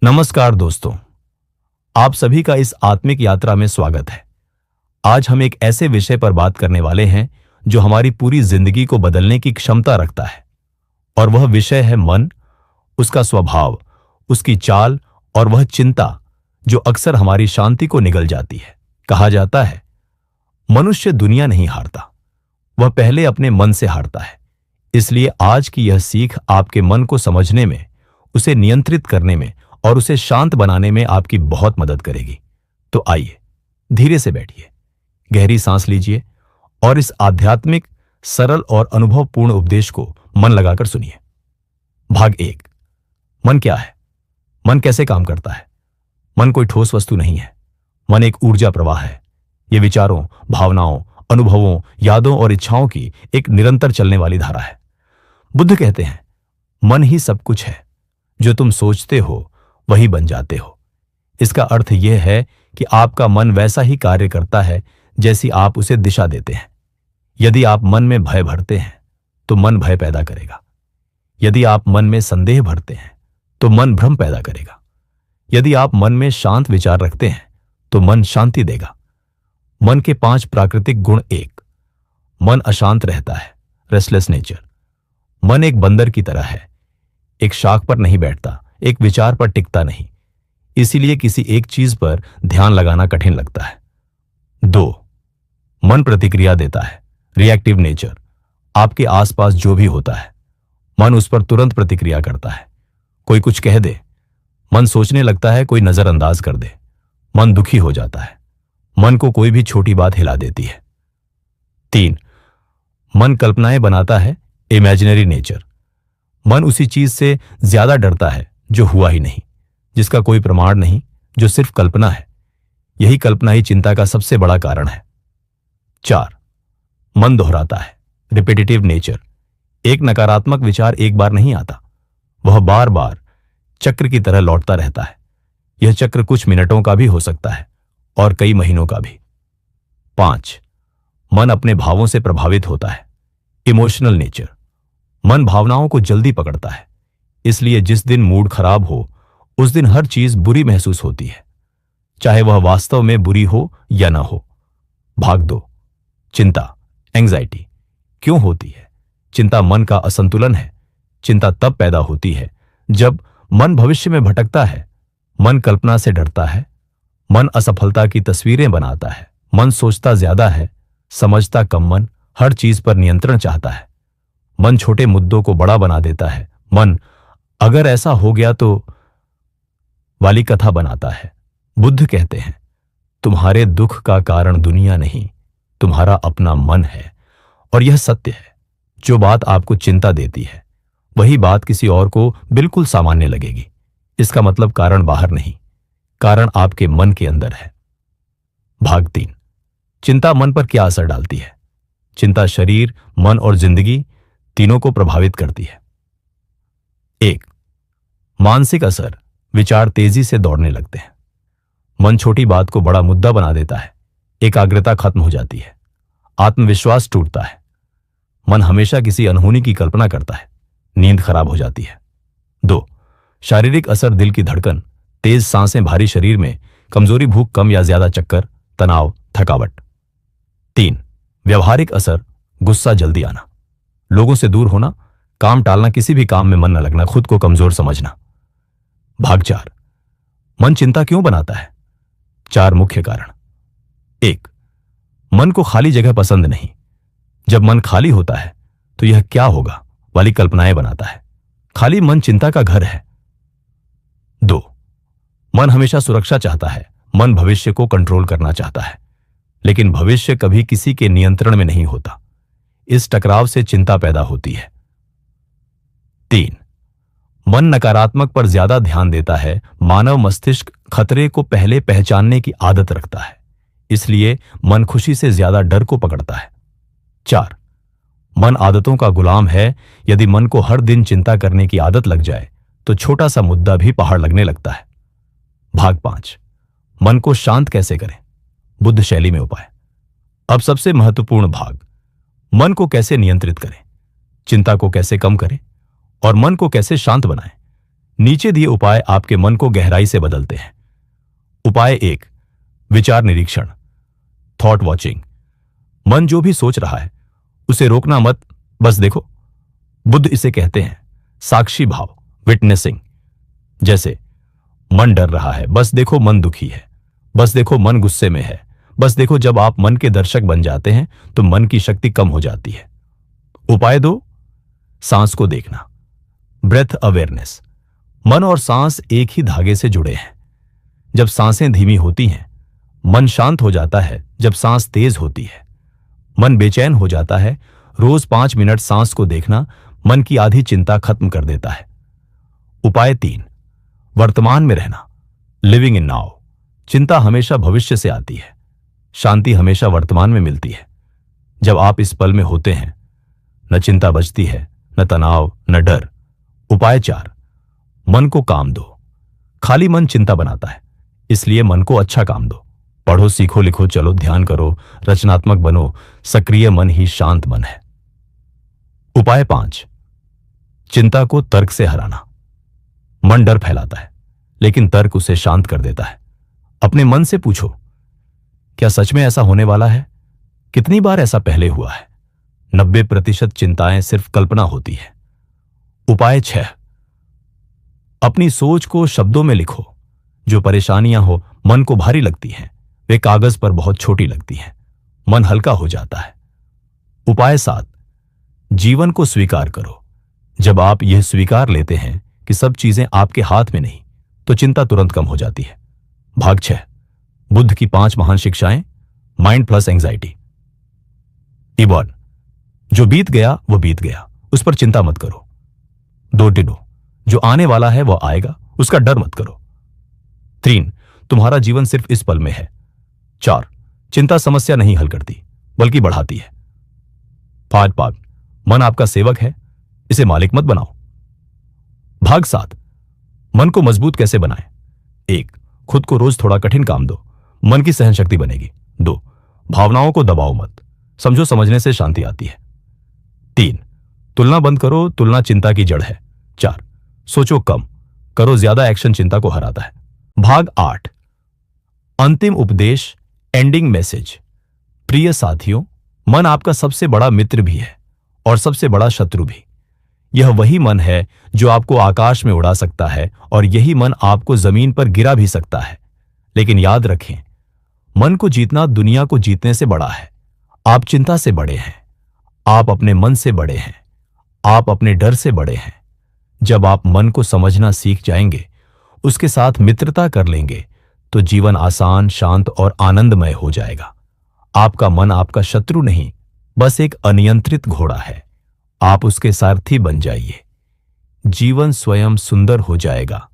नमस्कार दोस्तों, आप सभी का इस आत्मिक यात्रा में स्वागत है। आज हम एक ऐसे विषय पर बात करने वाले हैं जो हमारी पूरी जिंदगी को बदलने की क्षमता रखता है, और वह विषय है मन, उसका स्वभाव, उसकी चाल और वह चिंता जो अक्सर हमारी शांति को निगल जाती है। कहा जाता है, मनुष्य दुनिया नहीं हारता, वह पहले अपने मन से हारता है। इसलिए आज की यह सीख आपके मन को समझने में, उसे नियंत्रित करने में और उसे शांत बनाने में आपकी बहुत मदद करेगी। तो आइए, धीरे से बैठिए, गहरी सांस लीजिए और इस आध्यात्मिक, सरल और अनुभवपूर्ण उपदेश को मन लगाकर सुनिए। भाग 1। मन क्या है? मन कैसे काम करता है? मन कोई ठोस वस्तु नहीं है। मन एक ऊर्जा प्रवाह है। यह विचारों, भावनाओं, अनुभवों, यादों और इच्छाओं की एक निरंतर चलने वाली धारा है। बुद्ध कहते हैं, मन ही सब कुछ है। जो तुम सोचते हो वही बन जाते हो। इसका अर्थ यह है कि आपका मन वैसा ही कार्य करता है जैसी आप उसे दिशा देते हैं। यदि आप मन में भय भरते हैं तो मन भय पैदा करेगा। यदि आप मन में संदेह भरते हैं तो मन भ्रम पैदा करेगा। यदि आप मन में शांत विचार रखते हैं तो मन शांति देगा। मन के 5 प्राकृतिक गुण। 1, मन अशांत रहता है, रेस्टलेस नेचर। मन एक बंदर की तरह है, एक शाख पर नहीं बैठता, एक विचार पर टिकता नहीं, इसीलिए किसी एक चीज पर ध्यान लगाना कठिन लगता है। 2, मन प्रतिक्रिया देता है, रिएक्टिव नेचर। आपके आसपास जो भी होता है, मन उस पर तुरंत प्रतिक्रिया करता है। कोई कुछ कह दे, मन सोचने लगता है, कोई नजरअंदाज कर दे, मन दुखी हो जाता है। मन को कोई भी छोटी बात हिला देती है। 3, मन कल्पनाएं बनाता है, इमेजिनरी नेचर। मन उसी चीज से ज्यादा डरता है जो हुआ ही नहीं, जिसका कोई प्रमाण नहीं, जो सिर्फ कल्पना है। यही कल्पना ही चिंता का सबसे बड़ा कारण है। 4, मन दोहराता है, रिपीटेटिव नेचर। एक नकारात्मक विचार एक बार नहीं आता, वह बार बार चक्र की तरह लौटता रहता है। यह चक्र कुछ मिनटों का भी हो सकता है और कई महीनों का भी। 5, मन अपने भावों से प्रभावित होता है, इमोशनल नेचर। मन भावनाओं को जल्दी पकड़ता है, इसलिए जिस दिन मूड खराब हो उस दिन हर चीज बुरी महसूस होती है, चाहे वह वास्तव में बुरी हो या ना हो। भाग 2, चिंता, एंजाइटी। क्यों होती है? चिंता मन का असंतुलन है। चिंता तब पैदा होती है जब मन भविष्य में भटकता है, मन कल्पना से डरता है, मन असफलता की तस्वीरें बनाता है, मन सोचता ज्यादा है, समझता कम। मन हर चीज पर नियंत्रण चाहता है। मन छोटे मुद्दों को बड़ा बना देता है। मन अगर ऐसा हो गया तो वाली कथा बनाता है। बुद्ध कहते हैं, तुम्हारे दुख का कारण दुनिया नहीं, तुम्हारा अपना मन है। और यह सत्य है, जो बात आपको चिंता देती है वही बात किसी और को बिल्कुल सामान्य लगेगी। इसका मतलब कारण बाहर नहीं, कारण आपके मन के अंदर है। भाग 3, चिंता मन पर क्या असर डालती है? चिंता शरीर, मन और जिंदगी तीनों को प्रभावित करती है। 1, मानसिक असर। विचार तेजी से दौड़ने लगते हैं। मन छोटी बात को बड़ा मुद्दा बना देता है, एकाग्रता खत्म हो जाती है, आत्मविश्वास टूटता है। मन हमेशा किसी अनहोनी की कल्पना करता है, नींद खराब हो जाती है। 2, शारीरिक असर। दिल की धड़कन, तेज सांसें, भारी शरीर में कमजोरी, भूख कम या ज्यादा, चक्कर, तनाव, थकावट। 3, व्यवहारिक असर। गुस्सा जल्दी आना, लोगों से दूर होना, काम टालना, किसी भी काम में मन न लगना, खुद को कमजोर समझना। भाग 4, मन चिंता क्यों बनाता है? 4 मुख्य कारण। 1, मन को खाली जगह पसंद नहीं। जब मन खाली होता है तो यह क्या होगा वाली कल्पनाएं बनाता है। खाली मन चिंता का घर है। 2, मन हमेशा सुरक्षा चाहता है। मन भविष्य को कंट्रोल करना चाहता है, लेकिन भविष्य कभी किसी के नियंत्रण में नहीं होता। इस टकराव से चिंता पैदा होती है। 3, मन नकारात्मक पर ज्यादा ध्यान देता है। मानव मस्तिष्क खतरे को पहले पहचानने की आदत रखता है, इसलिए मन खुशी से ज्यादा डर को पकड़ता है। 4, मन आदतों का गुलाम है। यदि मन को हर दिन चिंता करने की आदत लग जाए तो छोटा सा मुद्दा भी पहाड़ लगने लगता है। भाग 5, मन को शांत कैसे करें? बुद्ध शैली में उपाय। अब सबसे महत्वपूर्ण भाग, मन को कैसे नियंत्रित करें, चिंता को कैसे कम करें और मन को कैसे शांत बनाएं। नीचे दिए उपाय आपके मन को गहराई से बदलते हैं। उपाय 1, विचार निरीक्षण, थॉट वॉचिंग। मन जो भी सोच रहा है उसे रोकना मत, बस देखो। बुद्ध इसे कहते हैं साक्षी भाव, विटनेसिंग। जैसे मन डर रहा है, बस देखो मन दुखी है, बस देखो मन गुस्से में है, बस देखो। जब आप मन के दर्शक बन जाते हैं तो मन की शक्ति कम हो जाती है। उपाय 2, सांस को देखना, ब्रेथ अवेयरनेस। मन और सांस एक ही धागे से जुड़े हैं। जब सांसें धीमी होती हैं मन शांत हो जाता है, जब सांस तेज होती है मन बेचैन हो जाता है। रोज 5 मिनट सांस को देखना मन की आधी चिंता खत्म कर देता है। उपाय 3, वर्तमान में रहना, लिविंग इन नाउ। चिंता हमेशा भविष्य से आती है, शांति हमेशा वर्तमान में मिलती है। जब आप इस पल में होते हैं न चिंता बचती है, न तनाव, न डर। उपाय 4, मन को काम दो। खाली मन चिंता बनाता है, इसलिए मन को अच्छा काम दो। पढ़ो, सीखो, लिखो, चलो, ध्यान करो, रचनात्मक बनो। सक्रिय मन ही शांत मन है। उपाय 5, चिंता को तर्क से हराना। मन डर फैलाता है लेकिन तर्क उसे शांत कर देता है। अपने मन से पूछो, क्या सच में ऐसा होने वाला है? कितनी बार ऐसा पहले हुआ है? 90% चिंताएं सिर्फ कल्पना होती है। उपाय 6, अपनी सोच को शब्दों में लिखो। जो परेशानियां हो मन को भारी लगती हैं वे कागज पर बहुत छोटी लगती हैं, मन हल्का हो जाता है। उपाय 7, जीवन को स्वीकार करो। जब आप यह स्वीकार लेते हैं कि सब चीजें आपके हाथ में नहीं तो चिंता तुरंत कम हो जाती है। भाग 6, बुद्ध की 5 महान शिक्षाएं, माइंड प्लस एंजाइटी। E1, जो बीत गया वो बीत गया, उस पर चिंता मत करो। 2 टिनो, जो आने वाला है वो आएगा, उसका डर मत करो। 3, तुम्हारा जीवन सिर्फ इस पल में है। 4, चिंता समस्या नहीं हल करती बल्कि बढ़ाती है। 5, मन आपका सेवक है, इसे मालिक मत बनाओ। भाग 7, मन को मजबूत कैसे बनाएं। 1, खुद को रोज थोड़ा कठिन काम दो, मन की सहन शक्ति बनेगी। 2, भावनाओं को दबाओ मत, समझो समझने से शांति आती है। 3, तुलना बंद करो, तुलना चिंता की जड़ है। 4, सोचो कम, करो ज्यादा, एक्शन चिंता को हराता है। भाग 8, अंतिम उपदेश, एंडिंग मैसेज। प्रिय साथियों, मन आपका सबसे बड़ा मित्र भी है और सबसे बड़ा शत्रु भी। यह वही मन है जो आपको आकाश में उड़ा सकता है और यही मन आपको जमीन पर गिरा भी सकता है। लेकिन याद रखें, मन को जीतना दुनिया को जीतने से बड़ा है। आप चिंता से बड़े हैं, आप अपने मन से बड़े हैं, आप अपने डर से बड़े हैं। जब आप मन को समझना सीख जाएंगे, उसके साथ मित्रता कर लेंगे तो जीवन आसान, शांत और आनंदमय हो जाएगा। आपका मन आपका शत्रु नहीं, बस एक अनियंत्रित घोड़ा है। आप उसके सारथी बन जाइए, जीवन स्वयं सुंदर हो जाएगा।